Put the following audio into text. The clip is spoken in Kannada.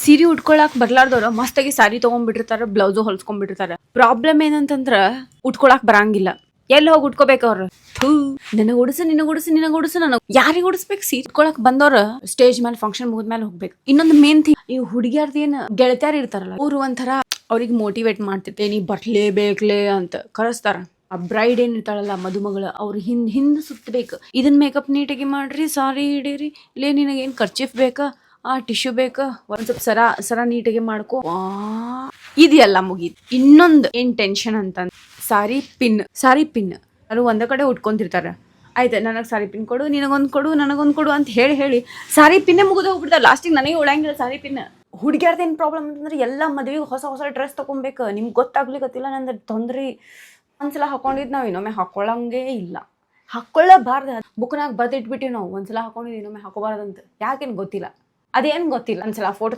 ಸೀರೆ ಉಟ್ಕೊಳಕ್ ಬರ್ಲಾರ್ದವ್ರ ಮಸ್ತಾಗಿ ಸಾರಿ ತಗೊಂಡ್ಬಿಟ್ಟಿರ್ತಾರ, ಬ್ಲೌಸು ಹೊಲ್ಸ್ಕೊಂಡ್ಬಿಟ್ಟಿರ್ತಾರ. ಪ್ರಾಬ್ಲಮ್ ಏನಂತಂದ್ರ ಉಟ್ಕೊಳಕ್ ಬರಂಗಿಲ್ಲ. ಎಲ್ಲಿ ಹೋಗಿ ಉಟ್ಕೋಬೇಕ ಅವ್ರು? ನಿನಗ ಉಡಿಸು ನನಗ್ ಯಾರಿಗ ಉಡಿಸ್ಬೇಕು? ಸೀರೆ ಉಟ್ಕೊಳಕ್ ಬಂದವ್ರ ಸ್ಟೇಜ್ ಮೇಲೆ ಫಂಕ್ಷನ್ ಮುಗಿದ್ಮೇಲೆ ಹೋಗ್ಬೇಕು. ಇನ್ನೊಂದು ಮೇನ್ ಥಿಂಗ್, ಈ ಹುಡುಗಿಯರ್ದ ಏನ್ ಗೆಳತಿಯರ್ ಇರ್ತಾರಲ್ಲ, ಅವ್ರು ಒಂಥರ ಅವ್ರಿಗೆ ಮೋಟಿವೇಟ್ ಮಾಡ್ತಿರ್ತೆ, ನೀ ಬರ್ಲೇಬೇಕ್ಲೇ ಅಂತ ಕರೆಸ್ತಾರ. ಆ ಬ್ರೈಡ್ ಏನ್ ಇರ್ತಾಳಲ್ಲ, ಮದುಮಗಳ, ಅವ್ರು ಹಿಂದ್ ಸುತ್ತಬೇಕು. ಇದನ್ ಮೇಕಪ್ ನೀಟಾಗಿ ಮಾಡ್ರಿ, ಸಾರಿ ಹಿಡೀರಿ, ಇಲ್ಲೇ ನಿನಗ ಏನ್ ಕರ್ಚಿಫ್ ಬೇಕಾ, ಟಿಶ್ಯೂ ಬೇಕಾ, ಒಂದ್ ಸ್ವಲ್ಪ ಸರ ನೀಟಾಗಿ ಮಾಡ್ಕೋ. ಇದೆಲ್ಲ ಮುಗೀತು. ಇನ್ನೊಂದು ಏನ್ ಟೆನ್ಷನ್ ಅಂತ, ಸಾರಿ ಪಿನ್ ಅದು ಒಂದ ಕಡೆ ಉಟ್ಕೊಂತಿರ್ತಾರ. ಆಯ್ತು, ನನಗೆ ಸಾರಿ ಪಿನ್ ಕೊಡು, ನಿನಗೊಂದು ಕೊಡು, ನನಗೊಂದು ಕೊಡು ಅಂತ ಹೇಳಿ ಸಾರಿ ಪಿನ್ನೇ ಮುಗಿದು ಹೋಗ್ಬಿಡ್ತಾರೆ. ಲಾಸ್ಟಿಗೆ ನನಗೆ ಉಳಂಗಿಲ್ಲ ಸಾರಿ ಪಿನ್. ಹುಡುಗಿಯರ್ದೇನು ಪ್ರಾಬ್ಲಮ್ ಅಂತಂದ್ರೆ ಎಲ್ಲ ಮದುವೆಗೆ ಹೊಸ ಡ್ರೆಸ್ ತಗೊಬೇಕು. ನಿಮ್ಗೆ ಗೊತ್ತಾಗ್ಲಿಕ್ಕತ್ತಿಲ್ಲ ನಂದು ತೊಂದ್ರೆ. ಒಂದ್ಸಲ ಹಾಕೊಂಡಿದ್ ನಾವು ಇನ್ನೊಮ್ಮೆ ಹಾಕೊಳ್ಳಂಗೇ ಇಲ್ಲ, ಹಾಕೊಳ್ಳಬಾರ್ದು. ಬುಕ್ನಾಗ ಬರ್ದಿಟ್ಬಿಟ್ಟಿವಿ ನಾವು, ಒಂದ್ಸಲ ಹಾಕೊಂಡಿದ್ದು ಇನ್ನೊಮ್ಮೆ ಹಾಕೋಬಾರ್ದಂತ. ಯಾಕೇನು ಗೊತ್ತಿಲ್ಲ, ಅದೇನು ಗೊತ್ತಿಲ್ಲ. ಒಂದ್ಸಲ ಫೋಟೋ